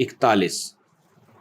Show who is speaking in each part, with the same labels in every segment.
Speaker 1: 41।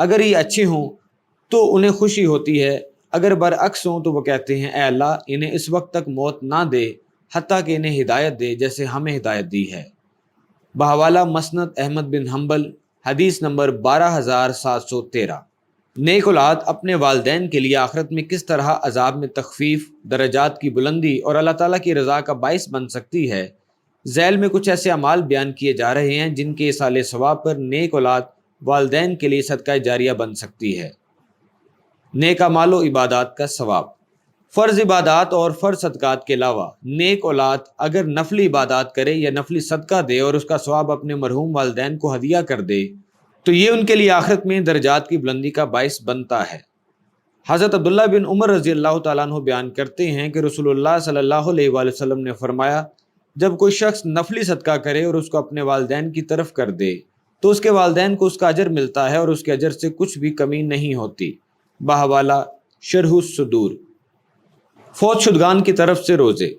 Speaker 1: اگر یہ اچھے ہوں تو انہیں خوشی ہوتی ہے، اگر برعکس ہوں تو وہ کہتے ہیں اے اللہ انہیں اس وقت تک موت نہ دے حتیٰ کہ انہیں ہدایت دے جیسے ہمیں ہدایت دی ہے۔ بحوالہ مسند احمد بن حنبل، حدیث نمبر 12713۔ نیک اولاد اپنے والدین کے لیے آخرت میں کس طرح عذاب میں تخفیف، درجات کی بلندی اور اللہ تعالیٰ کی رضا کا باعث بن سکتی ہے، ذیل میں کچھ ایسے اعمال بیان کیے جا رہے ہیں جن کے ایصال ثواب پر نیک اولاد والدین کے لیے صدقہ جاریہ بن سکتی ہے۔ نیک اعمال و عبادات کا ثواب۔ فرض عبادات اور فرض صدقات کے علاوہ نیک اولاد اگر نفلی عبادات کرے یا نفلی صدقہ دے اور اس کا ثواب اپنے مرحوم والدین کو ہدیہ کر دے تو یہ ان کے لیے آخرت میں درجات کی بلندی کا باعث بنتا ہے۔ حضرت عبداللہ بن عمر رضی اللہ تعالیٰ عنہ بیان کرتے ہیں کہ رسول اللہ صلی اللہ علیہ وآلہ وسلم نے فرمایا، جب کوئی شخص نفلی صدقہ کرے اور اس کو اپنے والدین کی طرف کر دے تو اس کے والدین کو اس کا اجر ملتا ہے اور اس کے اجر سے کچھ بھی کمی نہیں ہوتی۔ بحوالہ شرح الصدور۔ فوت شدگان کی طرف سے روزے۔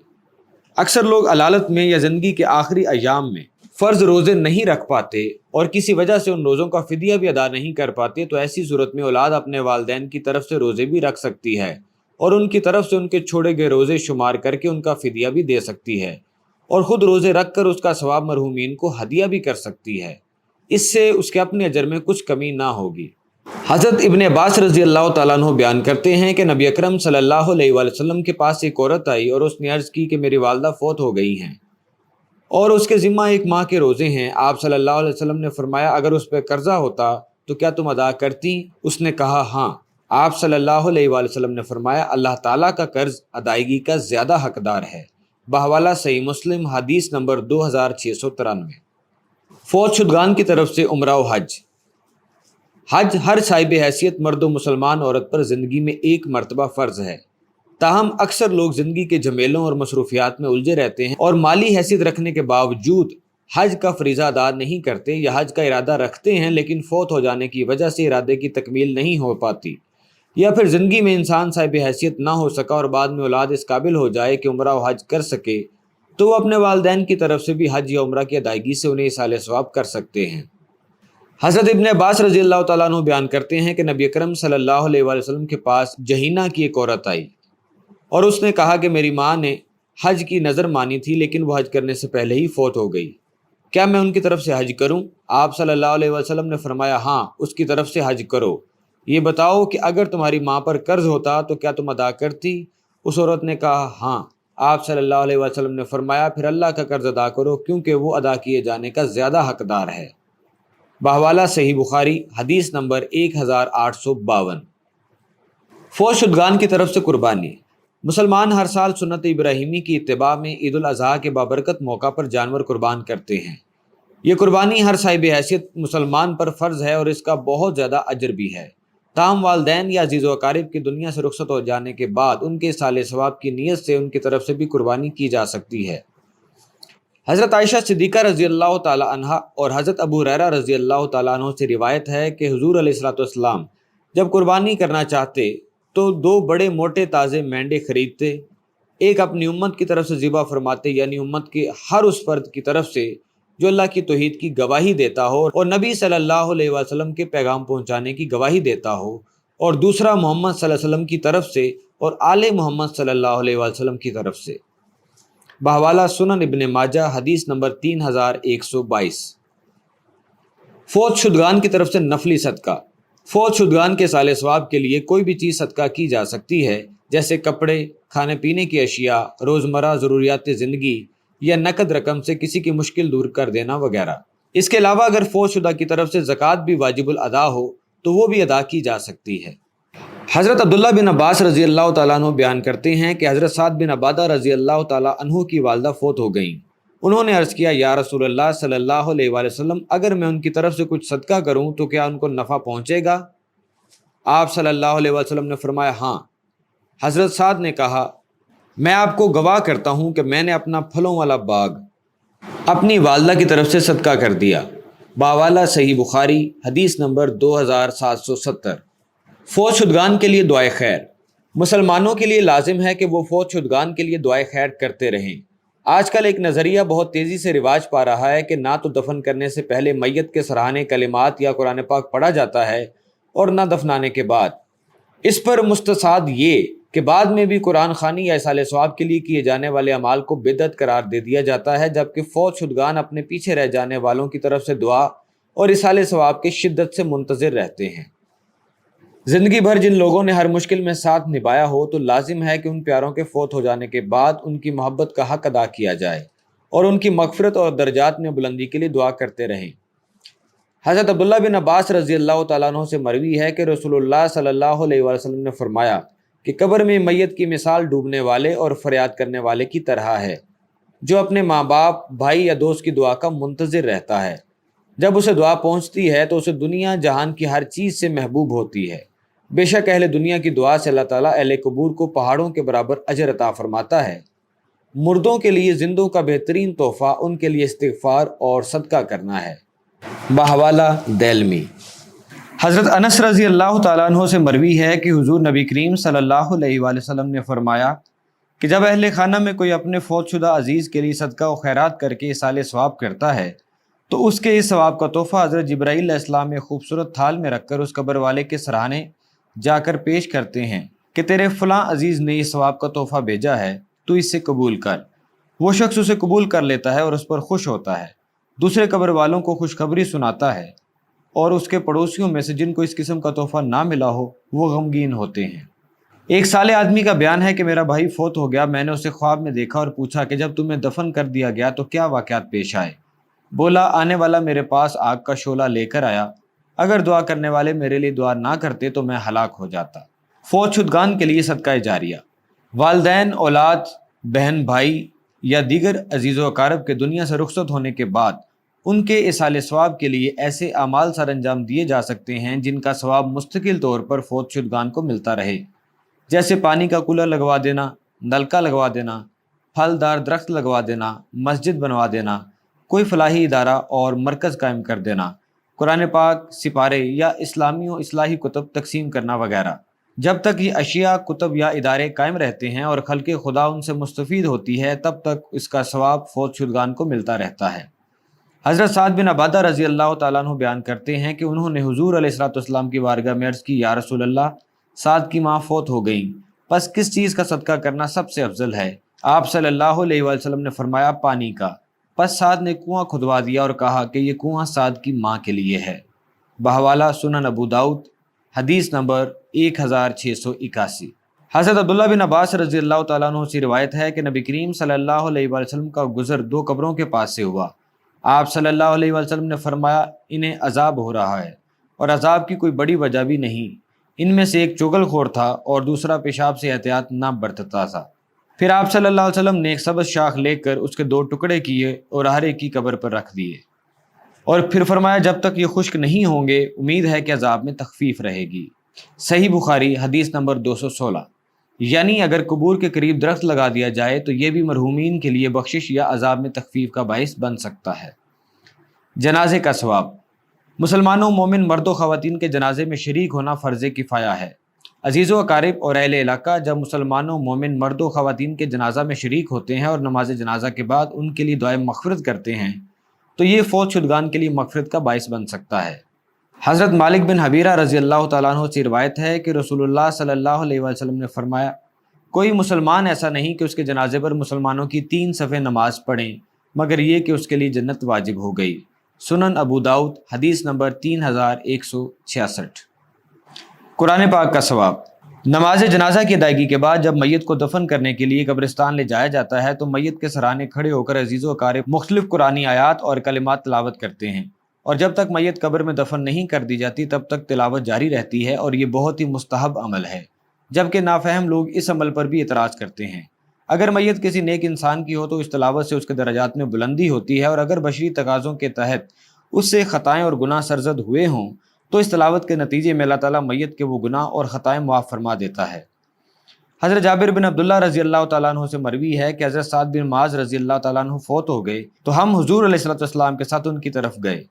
Speaker 1: اکثر لوگ علالت میں یا زندگی کے آخری ایام میں فرض روزے نہیں رکھ پاتے اور کسی وجہ سے ان روزوں کا فدیہ بھی ادا نہیں کر پاتے، تو ایسی صورت میں اولاد اپنے والدین کی طرف سے روزے بھی رکھ سکتی ہے اور ان کی طرف سے ان کے چھوڑے گئے روزے شمار کر کے ان کا فدیہ بھی دے سکتی ہے اور خود روزے رکھ کر اس کا ثواب مرحومین کو ہدیہ بھی کر سکتی ہے، اس سے اس کے اپنے اجر میں کچھ کمی نہ ہوگی۔ حضرت ابن عباس رضی اللہ تعالیٰ عنہ بیان کرتے ہیں کہ نبی اکرم صلی اللہ علیہ وآلہ وسلم کے پاس ایک عورت آئی اور اس نے عرض کی کہ میری والدہ فوت ہو گئی ہیں اور اس کے ذمہ ایک ماہ کے روزے ہیں۔ آپ صلی اللہ علیہ وسلم نے فرمایا اگر اس پہ قرضہ ہوتا تو کیا تم ادا کرتی؟ اس نے کہا ہاں۔ آپ صلی اللہ علیہ وآلہ وسلم نے فرمایا اللہ تعالیٰ کا قرض ادائیگی کا زیادہ حقدار ہے۔ بحوالہ صحیح مسلم، حدیث نمبر 2693۔ فوت شدگان کی طرف سے عمرہ و حج۔ حج ہر صاحب حیثیت مرد و مسلمان عورت پر زندگی میں ایک مرتبہ فرض ہے، تاہم اکثر لوگ زندگی کے جھمیلوں اور مصروفیات میں الجھے رہتے ہیں اور مالی حیثیت رکھنے کے باوجود حج کا فریضہ ادا نہیں کرتے یا حج کا ارادہ رکھتے ہیں لیکن فوت ہو جانے کی وجہ سے ارادے کی تکمیل نہیں ہو پاتی، یا پھر زندگی میں انسان صاحب حیثیت نہ ہو سکا اور بعد میں اولاد اس قابل ہو جائے کہ عمرہ و حج کر سکے تو وہ اپنے والدین کی طرف سے بھی حج یا عمرہ کی ادائیگی سے انہیں ایصال ثواب کر سکتے ہیں۔ حضرت ابن عباس رضی اللہ تعالیٰ عنہ بیان کرتے ہیں کہ نبی اکرم صلی اللہ علیہ وآلہ وسلم کے پاس جہینہ کی ایک عورت آئی اور اس نے کہا کہ میری ماں نے حج کی نظر مانی تھی لیکن وہ حج کرنے سے پہلے ہی فوت ہو گئی، کیا میں ان کی طرف سے حج کروں؟ آپ صلی اللہ علیہ وسلم نے فرمایا ہاں، اس کی طرف سے حج کرو۔ یہ بتاؤ کہ اگر تمہاری ماں پر قرض ہوتا تو کیا تم ادا کرتی؟ اس عورت نے کہا ہاں۔ آپ صلی اللہ علیہ وسلم نے فرمایا پھر اللہ کا قرض ادا کرو کیونکہ وہ ادا کیے جانے کا زیادہ حقدار ہے۔ بحوالہ صحیح بخاری، حدیث نمبر 1852۔ فوت شدگان کی طرف سے قربانی۔ مسلمان ہر سال سنت ابراہیمی کی اتباع میں عید الاضحیٰ کے بابرکت موقع پر جانور قربان کرتے ہیں۔ یہ قربانی ہر صاحب حیثیت مسلمان پر فرض ہے اور اس کا بہت زیادہ اجر بھی ہے، تاہم والدین یا عزیز و اقارب کی دنیا سے رخصت ہو جانے کے بعد ان کے ایصال ثواب کی نیت سے ان کی طرف سے بھی قربانی کی جا سکتی ہے۔ حضرت عائشہ صدیقہ رضی اللہ تعالی عنہا اور حضرت ابو ہریرہ رضی اللہ تعالیٰ عنہ سے روایت ہے کہ حضور علیہ الصلوۃ والسلام جب قربانی کرنا چاہتے تو 2 بڑے موٹے تازے مینڈے خریدتے، ایک اپنی امت کی طرف سے ذبح فرماتے یعنی امت کے ہر اس فرد کی طرف سے جو اللہ کی توحید کی گواہی دیتا ہو اور نبی صلی اللہ علیہ وسلم کے پیغام پہنچانے کی گواہی دیتا ہو، اور دوسرا محمد صلی اللہ علیہ وسلم کی طرف سے اور آل محمد صلی اللہ علیہ وسلم کی طرف سے۔ بحوالہ سنن ابن ماجہ، حدیث نمبر 3122۔ فوت شدگان کی طرف سے نفلی صدقہ۔ فوت شدگان کے ایصال ثواب کے لیے کوئی بھی چیز صدقہ کی جا سکتی ہے، جیسے کپڑے، کھانے پینے کی اشیاء، روزمرہ ضروریات زندگی یا نقد رقم سے کسی کی مشکل دور کر دینا وغیرہ۔ اس کے علاوہ اگر فوت شدہ کی طرف سے زکوٰۃ بھی واجب الادا ہو تو وہ بھی ادا کی جا سکتی ہے۔ حضرت عبداللہ بن عباس رضی اللہ تعالیٰ عنہ بیان کرتے ہیں کہ حضرت سعد بن عبادہ رضی اللہ تعالیٰ عنہ کی والدہ فوت ہو گئیں۔ انہوں نے عرض کیا یا رسول اللہ صلی اللہ علیہ وآلہ وسلم، اگر میں ان کی طرف سے کچھ صدقہ کروں تو کیا ان کو نفع پہنچے گا؟ آپ صلی اللہ علیہ وسلم نے فرمایا ہاں۔ حضرت سعد نے کہا میں آپ کو گواہ کرتا ہوں کہ میں نے اپنا پھلوں والا باغ اپنی والدہ کی طرف سے صدقہ کر دیا۔ بحوالہ صحیح بخاری، حدیث نمبر 2770۔ فوت شدگان کے لیے دعائے خیر۔ مسلمانوں کے لیے لازم ہے کہ وہ فوت شدگان کے لیے دعائے خیر کرتے رہیں۔ آج کل ایک نظریہ بہت تیزی سے رواج پا رہا ہے کہ نہ تو دفن کرنے سے پہلے میت کے سراہنے کلمات یا قرآن پاک پڑھا جاتا ہے اور نہ دفنانے کے بعد۔ اس پر مستثاد یہ کہ بعد میں بھی قرآن خوانی یا اصالہ ثواب کے لیے کیے جانے والے اعمال کو بدعت قرار دے دیا جاتا ہے، جبکہ فوت شدگان اپنے پیچھے رہ جانے والوں کی طرف سے دعا اور اصالہ ثواب کے شدت سے منتظر رہتے ہیں۔ زندگی بھر جن لوگوں نے ہر مشکل میں ساتھ نبھایا ہو تو لازم ہے کہ ان پیاروں کے فوت ہو جانے کے بعد ان کی محبت کا حق ادا کیا جائے اور ان کی مغفرت اور درجات میں بلندی کے لیے دعا کرتے رہیں۔ حضرت عبداللہ بن عباس رضی اللہ تعالیٰ عنہ سے مروی ہے کہ رسول اللہ صلی اللہ علیہ وسلم نے فرمایا کہ قبر میں میت کی مثال ڈوبنے والے اور فریاد کرنے والے کی طرح ہے، جو اپنے ماں باپ، بھائی یا دوست کی دعا کا منتظر رہتا ہے۔ جب اسے دعا پہنچتی ہے تو اسے دنیا جہان کی ہر چیز سے محبوب ہوتی ہے۔ بے شک اہل دنیا کی دعا سے اللہ تعالیٰ اہل قبور کو پہاڑوں کے برابر اجر عطا فرماتا ہے۔ مردوں کے لیے زندوں کا بہترین تحفہ ان کے لیے استغفار اور صدقہ کرنا ہے۔ بحوالہ دہلمی۔ حضرت انس رضی اللہ تعالیٰ عنہ سے مروی ہے کہ حضور نبی کریم صلی اللہ علیہ وآلہ وسلم نے فرمایا کہ جب اہل خانہ میں کوئی اپنے فوت شدہ عزیز کے لیے صدقہ و خیرات کر کے اصالہ ثواب کرتا ہے تو اس کے اس ثواب کا تحفہ حضرت جبرائیل علیہ السلام ایک خوبصورت تھال میں رکھ کر اس قبر والے کے سرانے جا کر پیش کرتے ہیں کہ تیرے فلاں عزیز نے اس ثواب کا تحفہ بھیجا ہے، تو اس سے قبول کر۔ وہ شخص اسے قبول کر لیتا ہے اور اس پر خوش ہوتا ہے، دوسرے قبر والوں کو خوشخبری سناتا ہے، اور اس کے پڑوسیوں میں سے جن کو اس قسم کا تحفہ نہ ملا ہو وہ غمگین ہوتے ہیں۔ ایک صالح آدمی کا بیان ہے کہ میرا بھائی فوت ہو گیا، میں نے اسے خواب میں دیکھا اور پوچھا کہ جب تمہیں دفن کر دیا گیا تو کیا واقعات پیش آئے؟ بولا، آنے والا میرے پاس آگ کا شعلہ لے کر آیا، اگر دعا کرنے والے میرے لیے دعا نہ کرتے تو میں ہلاک ہو جاتا۔ فوت شدگان کے لیے صدقہ جاریہ۔ والدین، اولاد، بہن، بھائی یا دیگر عزیز و اقارب کے دنیا سے رخصت ہونے کے بعد ان کے اصالہ ثواب کے لیے ایسے اعمال سر انجام دیے جا سکتے ہیں جن کا ثواب مستقل طور پر فوت شدگان کو ملتا رہے، جیسے پانی کا کولر لگوا دینا، نلکا لگوا دینا، پھل دار درخت لگوا دینا، مسجد بنوا دینا، کوئی فلاحی ادارہ اور مرکز قائم کر دینا، قرآن پاک، سپارے یا اسلامی و اصلاحی کتب تقسیم کرنا وغیرہ۔ جب تک یہ اشیاء، کتب یا ادارے قائم رہتے ہیں اور خلق خدا ان سے مستفید ہوتی ہے، تب تک اس کا ثواب فوت شدگان کو ملتا رہتا ہے۔ حضرت سعد بن عبادہ رضی اللہ تعالیٰ عنہ بیان کرتے ہیں کہ انہوں نے حضور علیہ الصلوۃ والسلام کی بارگاہ میں عرض کی، یا رسول اللہ، سعد کی ماں فوت ہو گئیں، پس کس چیز کا صدقہ کرنا سب سے افضل ہے؟ آپ صلی اللہ علیہ وآلہ وسلم نے فرمایا، پانی کا۔ پس سعد نے کنواں کھدوا دیا اور کہا کہ یہ کنواں سعد کی ماں کے لیے ہے۔ بحوالہ سنن ابو داؤد، حدیث نمبر 1681۔ حضرت عبداللہ بن عباس رضی اللہ تعالیٰ عنہ سے روایت ہے کہ نبی کریم صلی اللہ علیہ وآلہ وسلم کا گزر دو قبروں کے پاس سے ہوا۔ آپ صلی اللہ علیہ وآلہ وسلم نے فرمایا، انہیں عذاب ہو رہا ہے، اور عذاب کی کوئی بڑی وجہ بھی نہیں۔ ان میں سے ایک چغل خور تھا اور دوسرا پیشاب سے احتیاط نہ برتتا تھا۔ پھر آپ صلی اللہ علیہ وسلم نے ایک سبز شاخ لے کر اس کے 2 ٹکڑے کیے اور ہر ایک کی قبر پر رکھ دیے، اور پھر فرمایا، جب تک یہ خشک نہیں ہوں گے امید ہے کہ عذاب میں تخفیف رہے گی۔ صحیح بخاری، حدیث نمبر 216۔ یعنی اگر قبور کے قریب درخت لگا دیا جائے تو یہ بھی مرحومین کے لیے بخشش یا عذاب میں تخفیف کا باعث بن سکتا ہے۔ جنازے کا ثواب۔ مسلمانوں، مومن مرد و خواتین کے جنازے میں شریک ہونا فرض کفایہ ہے۔ عزیز و اقارب اور اہل علاقہ جب مسلمانوں، مومن مرد و خواتین کے جنازہ میں شریک ہوتے ہیں اور نماز جنازہ کے بعد ان کے لیے دعائے مغفرت کرتے ہیں تو یہ فوت شدگان کے لیے مغفرت کا باعث بن سکتا ہے۔ حضرت مالک بن حبیرہ رضی اللہ تعالیٰ عنہ سے روایت ہے کہ رسول اللہ صلی اللہ علیہ وآلہ وسلم نے فرمایا، کوئی مسلمان ایسا نہیں کہ اس کے جنازے پر مسلمانوں کی 3 صفیں نماز پڑھیں مگر یہ کہ اس کے لیے جنت واجب ہو گئی۔ سنن ابو داؤد، حدیث نمبر 3166۔ قرآن پاک کا ثواب۔ نماز جنازہ کی ادائیگی کے بعد جب میت کو دفن کرنے کے لیے قبرستان لے جایا جاتا ہے تو میت کے سرانے کھڑے ہو کر عزیز و اقارب مختلف قرآنی آیات اور کلمات تلاوت کرتے ہیں، اور جب تک میت قبر میں دفن نہیں کر دی جاتی تب تک تلاوت جاری رہتی ہے، اور یہ بہت ہی مستحب عمل ہے، جبکہ نافہم لوگ اس عمل پر بھی اعتراض کرتے ہیں۔ اگر میت کسی نیک انسان کی ہو تو اس تلاوت سے اس کے درجات میں بلندی ہوتی ہے، اور اگر بشری تقاضوں کے تحت اس سے خطائیں اور گناہ سرزد ہوئے ہوں تو اس تلاوت کے نتیجے میں اللہ تعالیٰ میت کے وہ گناہ اور خطائیں معاف فرما دیتا ہے۔ حضرت جابر بن عبداللہ رضی اللہ تعالیٰ عنہ سے مروی ہے کہ حضرت سعد بن معاذ رضی اللہ تعالیٰ عنہ فوت ہو گئے تو ہم حضور علیہ الصلوۃ والسلام کے ساتھ ان کی طرف گئے۔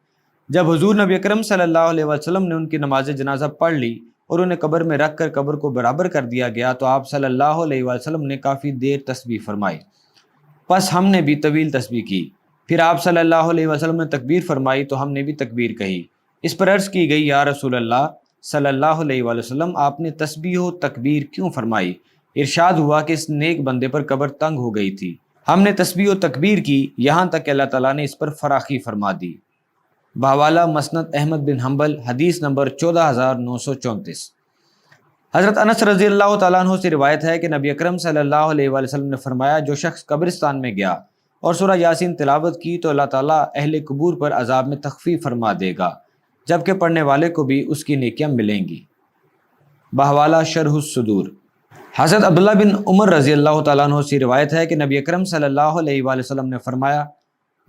Speaker 1: جب حضور نبی اکرم صلی اللہ علیہ وسلم نے ان کی نماز جنازہ پڑھ لی اور انہیں قبر میں رکھ کر قبر کو برابر کر دیا گیا تو آپ صلی اللہ علیہ وسلم نے کافی دیر تسبیح فرمائی، پس ہم نے بھی طویل تسبیح کی۔ پھر آپ صلی اللہ علیہ وسلم نے تکبیر فرمائی تو ہم نے بھی تکبیر کہی۔ اس پر عرض کی گئی، یا رسول اللہ، صلی اللہ علیہ وآلہ وسلم آپ نے تسبیح و تکبیر کیوں فرمائی؟ ارشاد ہوا کہ اس نیک بندے پر قبر تنگ ہو گئی تھی، ہم نے تسبیح و تکبیر کی یہاں تک کہ اللہ تعالیٰ نے اس پر فراخی فرما دی۔ بحوالہ مسند احمد بن حنبل، حدیث نمبر 14934۔ حضرت انس رضی اللہ تعالیٰ عنہ سے روایت ہے کہ نبی اکرم صلی اللہ علیہ وآلہ وسلم نے فرمایا، جو شخص قبرستان میں گیا اور سورہ یاسین تلاوت کی تو اللہ تعالیٰ اہل قبور پر عذاب میں تخفیف فرما دے گا، جبکہ پڑھنے والے کو بھی اس کی نیکیاں ملیں گی۔ بحوالہ شرح الصدور۔ حضرت عبداللہ بن عمر رضی اللہ تعالیٰ عنہ سے روایت ہے کہ نبی اکرم صلی اللہ علیہ وآلہ وسلم نے فرمایا،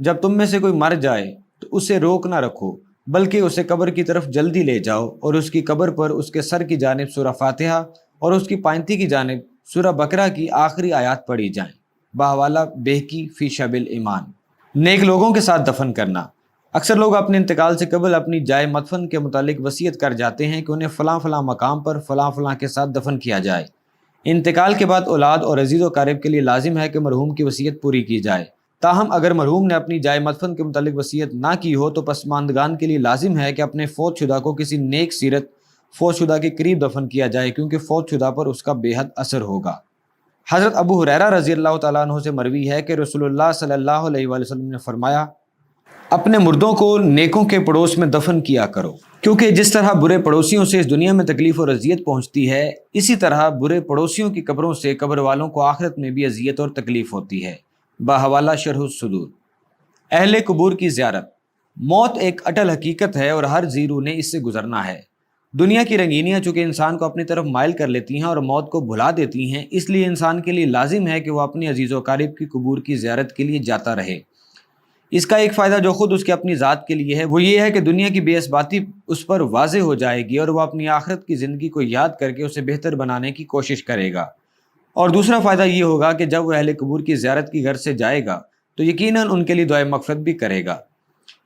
Speaker 1: جب تم میں سے کوئی مر جائے تو اسے روک نہ رکھو، بلکہ اسے قبر کی طرف جلدی لے جاؤ اور اس کی قبر پر اس کے سر کی جانب سورہ فاتحہ اور اس کی پائنتی کی جانب سورہ بقرہ کی آخری آیات پڑھی جائیں۔ بحوالہ بیہقی فی شعب الایمان۔ نیک لوگوں کے ساتھ دفن کرنا۔ اکثر لوگ اپنے انتقال سے قبل اپنی جائے مدفن کے متعلق وصیت کر جاتے ہیں کہ انہیں فلاں فلاں مقام پر فلاں فلاں کے ساتھ دفن کیا جائے۔ انتقال کے بعد اولاد اور عزیز و قارب کے لیے لازم ہے کہ مرحوم کی وصیت پوری کی جائے۔ تاہم اگر مرحوم نے اپنی جائے مدفن کے متعلق وصیت نہ کی ہو تو پسماندگان کے لیے لازم ہے کہ اپنے فوت شدہ کو کسی نیک سیرت فوت شدہ کے قریب دفن کیا جائے، کیونکہ فوت شدہ پر اس کا بے حد اثر ہوگا۔ حضرت ابو ہریرہ رضی اللہ تعالیٰ عنہ سے مروی ہے کہ رسول اللہ صلی اللہ علیہ وآلہ وسلم نے فرمایا، اپنے مردوں کو نیکوں کے پڑوس میں دفن کیا کرو، کیونکہ جس طرح برے پڑوسیوں سے اس دنیا میں تکلیف اور اذیت پہنچتی ہے، اسی طرح برے پڑوسیوں کی قبروں سے قبر والوں کو آخرت میں بھی اذیت اور تکلیف ہوتی ہے۔ بحوالہ شرح الصدور۔ اہل قبور کی زیارت۔ موت ایک اٹل حقیقت ہے اور ہر زی روح نے اس سے گزرنا ہے۔ دنیا کی رنگینیاں چونکہ انسان کو اپنی طرف مائل کر لیتی ہیں اور موت کو بھلا دیتی ہیں، اس لیے انسان کے لیے لازم ہے کہ وہ اپنے عزیز و اقارب کی قبور کی زیارت کے لیے جاتا رہے۔ اس کا ایک فائدہ جو خود اس کے اپنی ذات کے لیے ہے وہ یہ ہے کہ دنیا کی بے اثباتی اس پر واضح ہو جائے گی اور وہ اپنی آخرت کی زندگی کو یاد کر کے اسے بہتر بنانے کی کوشش کرے گا۔ اور دوسرا فائدہ یہ ہوگا کہ جب وہ اہل قبور کی زیارت کی غرض سے جائے گا تو یقیناً ان کے لیے دعائے مغفرت بھی کرے گا۔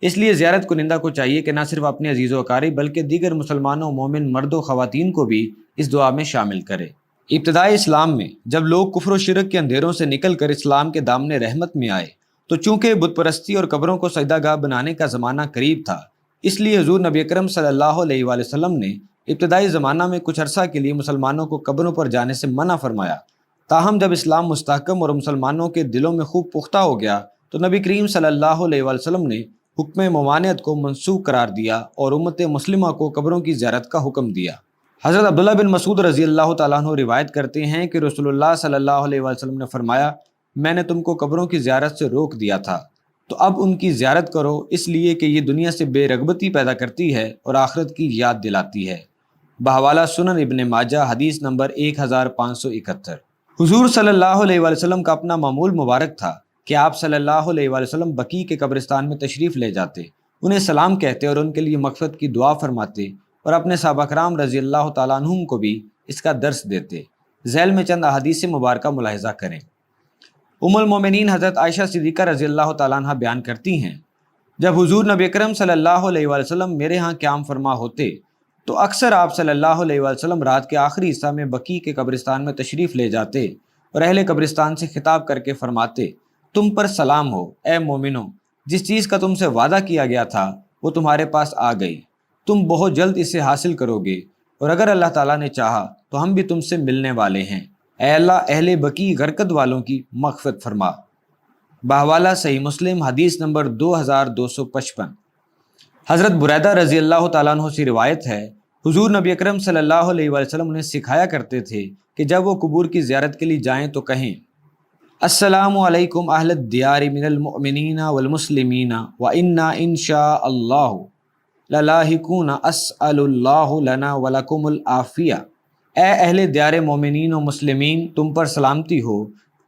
Speaker 1: اس لیے زیارت کنندہ کو چاہیے کہ نہ صرف اپنے عزیز و اقارب بلکہ دیگر مسلمانوں مومن مرد و خواتین کو بھی اس دعا میں شامل کرے۔ ابتدائی اسلام میں جب لوگ کفر و شرک کے اندھیروں سے نکل کر اسلام کے دامن رحمت میں آئے تو چونکہ بت پرستی اور قبروں کو سجدہ گاہ بنانے کا زمانہ قریب تھا، اس لیے حضور نبی اکرم صلی اللہ علیہ وآلہ وسلم نے ابتدائی زمانہ میں کچھ عرصہ کے لیے مسلمانوں کو قبروں پر جانے سے منع فرمایا۔ تاہم جب اسلام مستحکم اور مسلمانوں کے دلوں میں خوب پختہ ہو گیا تو نبی کریم صلی اللہ علیہ وآلہ وسلم نے حکم ممانعت کو منسوخ قرار دیا اور امت مسلمہ کو قبروں کی زیارت کا حکم دیا۔ حضرت عبداللہ بن مسعود رضی اللہ تعالیٰ عنہ روایت کرتے ہیں کہ رسول اللہ صلی اللہ علیہ وآلہ وسلم نے فرمایا، میں نے تم کو قبروں کی زیارت سے روک دیا تھا، تو اب ان کی زیارت کرو، اس لیے کہ یہ دنیا سے بے رغبتی پیدا کرتی ہے اور آخرت کی یاد دلاتی ہے۔ بحوالہ سنن ابن ماجہ، حدیث نمبر 1571۔ حضور صلی اللہ علیہ وآلہ وسلم کا اپنا معمول مبارک تھا کہ آپ صلی اللہ علیہ وآلہ وسلم بقیع کے قبرستان میں تشریف لے جاتے، انہیں سلام کہتے اور ان کے لیے مغفرت کی دعا فرماتے اور اپنے صحابہ کرام رضی اللہ تعالیٰ عنہم کو بھی اس کا درس دیتے۔ ذیل میں چند احادیث مبارکہ ملاحظہ کریں۔ ام المومنین حضرت عائشہ صدیقہ رضی اللہ تعالیٰ عنہ بیان کرتی ہیں، جب حضور نبی اکرم صلی اللہ علیہ وآلہ وسلم میرے ہاں قیام فرما ہوتے تو اکثر آپ صلی اللہ علیہ وآلہ وسلم رات کے آخری حصہ میں بقیع کے قبرستان میں تشریف لے جاتے اور اہل قبرستان سے خطاب کر کے فرماتے، تم پر سلام ہو اے مومنو، جس چیز کا تم سے وعدہ کیا گیا تھا وہ تمہارے پاس آ گئی، تم بہت جلد اسے حاصل کرو گے، اور اگر اللہ تعالیٰ نے چاہا تو ہم بھی تم سے ملنے والے ہیں، اے اللہ اہل بقیع غرقد والوں کی مغفرت فرما۔ بحوالہ صحیح مسلم، حدیث نمبر 2255۔ حضرت بریدہ رضی اللہ تعالیٰ عنہ سے روایت ہے، حضور نبی اکرم صلی اللہ علیہ وآلہ وسلم انہیں سکھایا کرتے تھے کہ جب وہ قبور کی زیارت کے لیے جائیں تو کہیں، السلام علیکم اہل الدیار من المؤمنین والمسلمین وإنا انشاء اللہ للاحقون اسأل اللہ لنا ولکم العافیہ۔ اے اہل دیار مومنین و مسلمین، تم پر سلامتی ہو،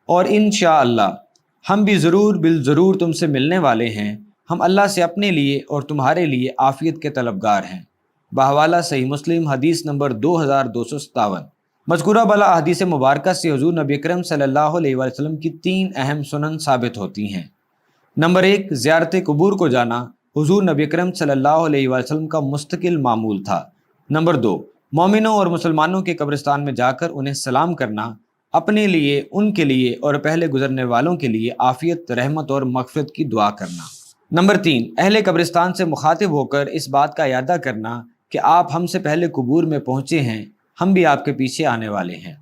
Speaker 1: اور انشاءاللہ ہم بھی ضرور بالضرور تم سے ملنے والے ہیں، ہم اللہ سے اپنے لیے اور تمہارے لیے عافیت کے طلبگار ہیں۔ بحوالہ صحیح مسلم، حدیث نمبر 2257۔ مذکورہ بلا احادیث مبارکہ سے حضور نبی اکرم صلی اللہ علیہ وآلہ وسلم کی 3 اہم سنن ثابت ہوتی ہیں۔ نمبر 1، زیارت قبور کو جانا حضور نبی اکرم صلی اللہ علیہ وآلہ وسلم کا مستقل معمول تھا۔ نمبر 2، مومنوں اور مسلمانوں کے قبرستان میں جا کر انہیں سلام کرنا، اپنے لیے، ان کے لیے اور پہلے گزرنے والوں کے لیے عافیت، رحمت اور مغفرت کی دعا کرنا۔ نمبر 3، اہل قبرستان سے مخاطب ہو کر اس بات کا اعادہ کرنا کہ آپ ہم سے پہلے قبور میں پہنچے ہیں، ہم بھی آپ کے پیچھے آنے والے ہیں۔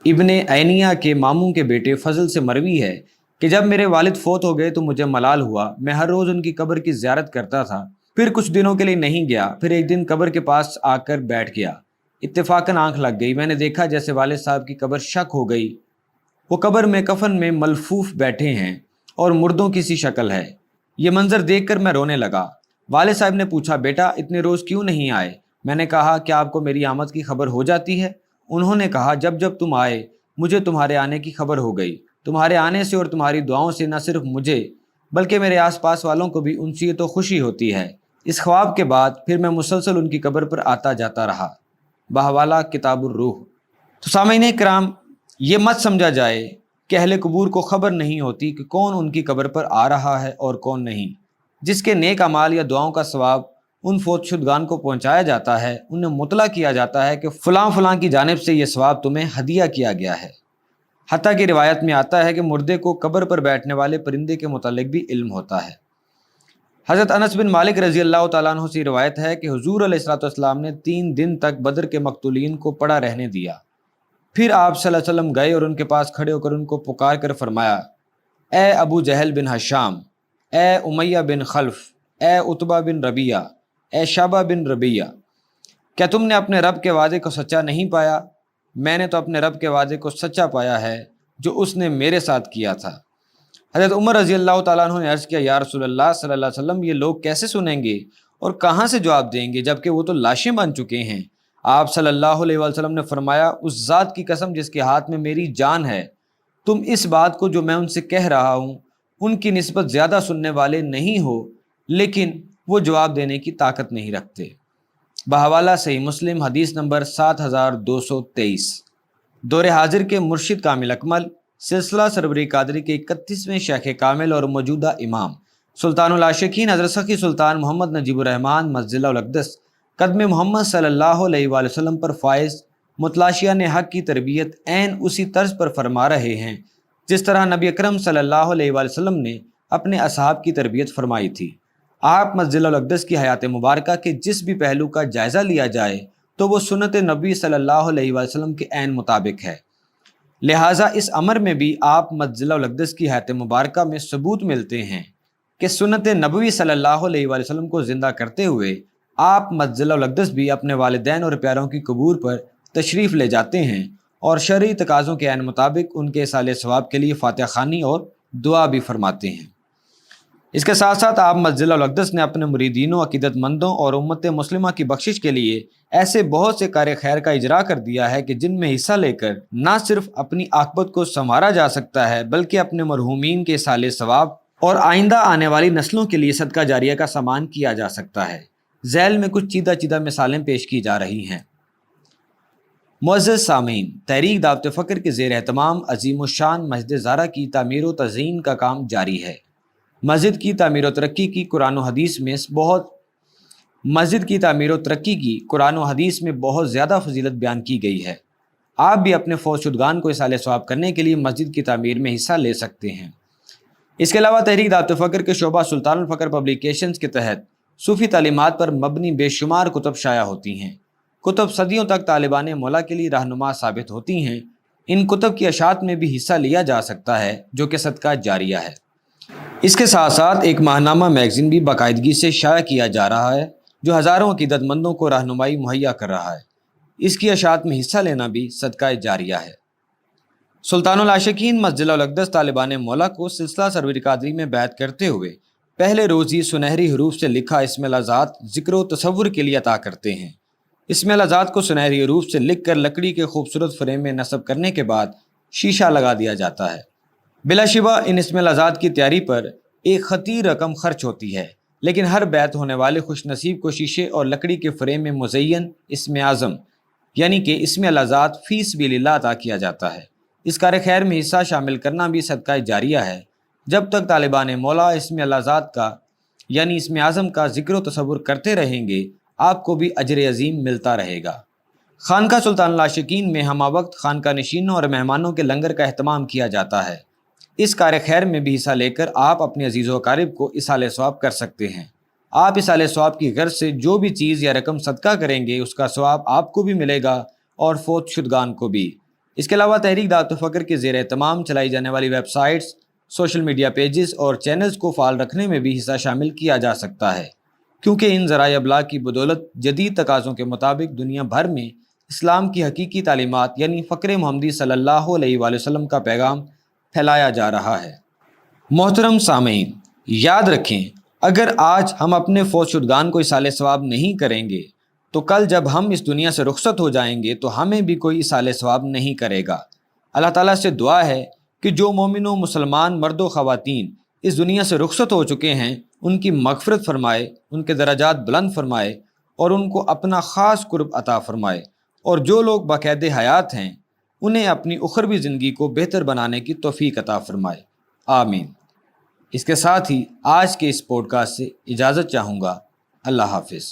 Speaker 1: ابن عینیہ کے ماموں کے بیٹے فضل سے مروی ہے کہ جب میرے والد فوت ہو گئے تو مجھے ملال ہوا، میں ہر روز ان کی قبر کی زیارت کرتا تھا، پھر کچھ دنوں کے لیے نہیں گیا، پھر ایک دن قبر کے پاس آ کر بیٹھ گیا، اتفاقاً آنکھ لگ گئی، میں نے دیکھا جیسے والد صاحب کی قبر شک ہو گئی، وہ قبر میں کفن میں ملفوف بیٹھے ہیں اور مردوں کی سی شکل ہے۔ یہ منظر دیکھ کر میں رونے لگا۔ والد صاحب نے پوچھا، بیٹا اتنے روز کیوں نہیں آئے؟ میں نے کہا، کیا آپ کو میری آمد کی خبر ہو جاتی ہے؟ انہوں نے کہا، جب جب تم آئے مجھے تمہارے آنے کی خبر ہو گئی۔ تمہارے آنے سے اور تمہاری دعاؤں سے نہ صرف مجھے بلکہ میرے آس پاس والوں کو بھی انسیت و خوشی ہوتی ہے۔ اس خواب کے بعد پھر میں مسلسل ان کی قبر پر آتا جاتا رہا۔ بحوالہ کتاب الروح۔ تو سامعین کرام، یہ مت سمجھا جائے کہ اہل قبور کو خبر نہیں ہوتی کہ کون ان کی قبر پر آ رہا ہے اور کون نہیں۔ جس کے نیک اعمال یا دعاؤں کا ثواب ان فوت شدگان کو پہنچایا جاتا ہے، انہیں مطلع کیا جاتا ہے کہ فلاں فلاں کی جانب سے یہ ثواب تمہیں ہدیہ کیا گیا ہے۔ حتیٰ کہ روایت میں آتا ہے کہ مردے کو قبر پر بیٹھنے والے پرندے کے متعلق بھی علم ہوتا ہے۔ حضرت انس بن مالک رضی اللہ تعالیٰ عنہ سے روایت ہے کہ حضور علیہ الصلوۃ والسلام نے 3 دن تک بدر کے مقتولین کو پڑا رہنے دیا۔ پھر آپ صلی اللہ علیہ وسلم گئے اور ان کے پاس کھڑے ہو کر ان کو پکار کر فرمایا، اے ابو جہل بن حشام، اے امیہ بن خلف، اے عتبہ بن ربیعہ، اے شعبہ بن ربیعہ، کیا تم نے اپنے رب کے وعدے کو سچا نہیں پایا؟ میں نے تو اپنے رب کے وعدے کو سچا پایا ہے جو اس نے میرے ساتھ کیا تھا۔ حضرت عمر رضی اللہ تعالیٰ عنہ نے عرض کیا، یا رسول اللہ صلی اللہ علیہ وسلم، یہ لوگ کیسے سنیں گے اور کہاں سے جواب دیں گے جبکہ وہ تو لاشیں بن چکے ہیں؟ آپ صلی اللہ علیہ وسلم نے فرمایا، اس ذات کی قسم جس کے ہاتھ میں میری جان ہے، تم اس بات کو جو میں ان سے کہہ رہا ہوں ان کی نسبت زیادہ سننے والے نہیں ہو، لیکن وہ جواب دینے کی طاقت نہیں رکھتے۔ بحوالہ صحیح مسلم، حدیث نمبر 7223۔ دور حاضر کے مرشد کامل اکمل، سلسلہ سرور قادری کے 31ویں شیخ کامل اور موجودہ امام سلطان العاشقین حضرت سخی سلطان محمد نجیب الرحمن مجدہ الاقدس قدم محمد صلی اللہ علیہ وآلہ وسلم پر فائز متلاشیان حق کی تربیت عین اسی طرز پر فرما رہے ہیں جس طرح نبی اکرم صلی اللہ علیہ وآلہ وسلم نے اپنے اصحاب کی تربیت فرمائی تھی۔ آپ مجدہ الاقدس کی حیات مبارکہ کے جس بھی پہلو کا جائزہ لیا جائے تو وہ سنت نبی صلی اللہ علیہ وآلہ وسلم کے عین مطابق ہے۔ لہٰذا اس امر میں بھی آپ مجدہ الاقدس کی حیات مبارکہ میں ثبوت ملتے ہیں کہ سنت نبوی صلی اللہ علیہ وآلہ وسلم کو زندہ کرتے ہوئے آپ مجدہ الاقدس بھی اپنے والدین اور پیاروں کی قبور پر تشریف لے جاتے ہیں اور شرعی تقاضوں کے عین مطابق ان کے ایصال ثواب کے لیے فاتحہ خوانی اور دعا بھی فرماتے ہیں۔ اس کے ساتھ ساتھ آپ مجدہ الاقدس نے اپنے مریدینوں، عقیدت مندوں اور امت مسلمہ کی بخشش کے لیے ایسے بہت سے کار خیر کا اجرا کر دیا ہے کہ جن میں حصہ لے کر نہ صرف اپنی عاقبت کو سنوارا جا سکتا ہے بلکہ اپنے مرحومین کے ایصال ثواب اور آئندہ آنے والی نسلوں کے لیے صدقہ جاریہ کا سامان کیا جا سکتا ہے۔ ذیل میں کچھ چیدہ مثالیں پیش کی جا رہی ہیں۔ معزز سامعین، تحریک دعوت فکر کے زیر اہتمام عظیم الشان مسجد زہرا کی تعمیر و تزئین کا کام جاری ہے۔ مسجد کی تعمیر و ترقی کی قرآن و حدیث میں بہت زیادہ فضیلت بیان کی گئی ہے۔ آپ بھی اپنے فوت شدگان کو ایصال ثواب کرنے کے لیے مسجد کی تعمیر میں حصہ لے سکتے ہیں۔ اس کے علاوہ تحریک دعوت فکر کے شعبہ سلطان الفقر پبلیکیشنز کے تحت صوفی تعلیمات پر مبنی بے شمار کتب شائع ہوتی ہیں۔ کتب صدیوں تک طالبان مولا کے لیے رہنما ثابت ہوتی ہیں۔ ان کتب کی اشاعت میں بھی حصہ لیا جا سکتا ہے جو کہ صدقہ جاریہ ہے۔ اس کے ساتھ ساتھ ایک ماہنامہ میگزین بھی باقاعدگی سے شائع کیا جا رہا ہے جو ہزاروں عقیدت مندوں کو رہنمائی مہیا کر رہا ہے۔ اس کی اشاعت میں حصہ لینا بھی صدقہ جاریہ ہے۔ سلطان العاشقین مجدہ الاقدس طالبان مولا کو سلسلہ سرور قادری میں بیعت کرتے ہوئے پہلے روز ہی سنہری حروف سے لکھا اسم الذات ذکر و تصور کے لیے عطا کرتے ہیں۔ اسم الذات کو سنہری حروف سے لکھ کر لکڑی کے خوبصورت فریم میں نصب کرنے کے بعد شیشہ لگا دیا جاتا ہے۔ بلا شبہ ان اسم الذات کی تیاری پر ایک خطیر رقم خرچ ہوتی ہے، لیکن ہر بیعت ہونے والے خوش نصیب کو شیشے اور لکڑی کے فریم میں مزین اسم اعظم یعنی کہ اسم الذات فی سبیل اللہ عطا کیا جاتا ہے۔ اس کار خیر میں حصہ شامل کرنا بھی صدقہ جاریہ ہے۔ جب تک طالبان مولا اسم الذات کا یعنی اسم اعظم کا ذکر و تصور کرتے رہیں گے، آپ کو بھی اجر عظیم ملتا رہے گا۔ خانقاہ سلطان العاشقین میں ہمہ وقت خانقاہ نشینوں اور مہمانوں کے لنگر کا اہتمام کیا جاتا ہے۔ اس کار خیر میں بھی حصہ لے کر آپ اپنے عزیز و اقارب کو ایصال ثواب کر سکتے ہیں۔ آپ اصالہ ثواب کی غرض سے جو بھی چیز یا رقم صدقہ کریں گے اس کا ثواب آپ کو بھی ملے گا اور فوت شدگان کو بھی۔ اس کے علاوہ تحریک دعوت الفقر کے زیر اہتمام چلائی جانے والی web sites, social media pages اور چینلز کو فعال رکھنے میں بھی حصہ شامل کیا جا سکتا ہے، کیونکہ ان ذرائع ابلاغ کی بدولت جدید تقاضوں کے مطابق دنیا بھر میں اسلام کی حقیقی تعلیمات یعنی فقر محمدی صلی اللہ علیہ وآلہ وسلم کا پیغام پھیلایا جا رہا ہے۔ محترم سامعین، یاد رکھیں، اگر آج ہم اپنے فوت شدگان کو اصالہ ثواب نہیں کریں گے تو کل جب ہم اس دنیا سے رخصت ہو جائیں گے تو ہمیں بھی کوئی اصالہ ثواب نہیں کرے گا۔ اللہ تعالیٰ سے دعا ہے کہ جو مومن و مسلمان مرد و خواتین اس دنیا سے رخصت ہو چکے ہیں ان کی مغفرت فرمائے، ان کے درجات بلند فرمائے اور ان کو اپنا خاص قرب عطا فرمائے، اور جو لوگ باقید حیات ہیں انہیں اپنی اخروی زندگی کو بہتر بنانے کی توفیق عطا فرمائے، آمین۔ اس کے ساتھ ہی آج کے اس پوڈ کاسٹ سے اجازت چاہوں گا۔ اللہ حافظ۔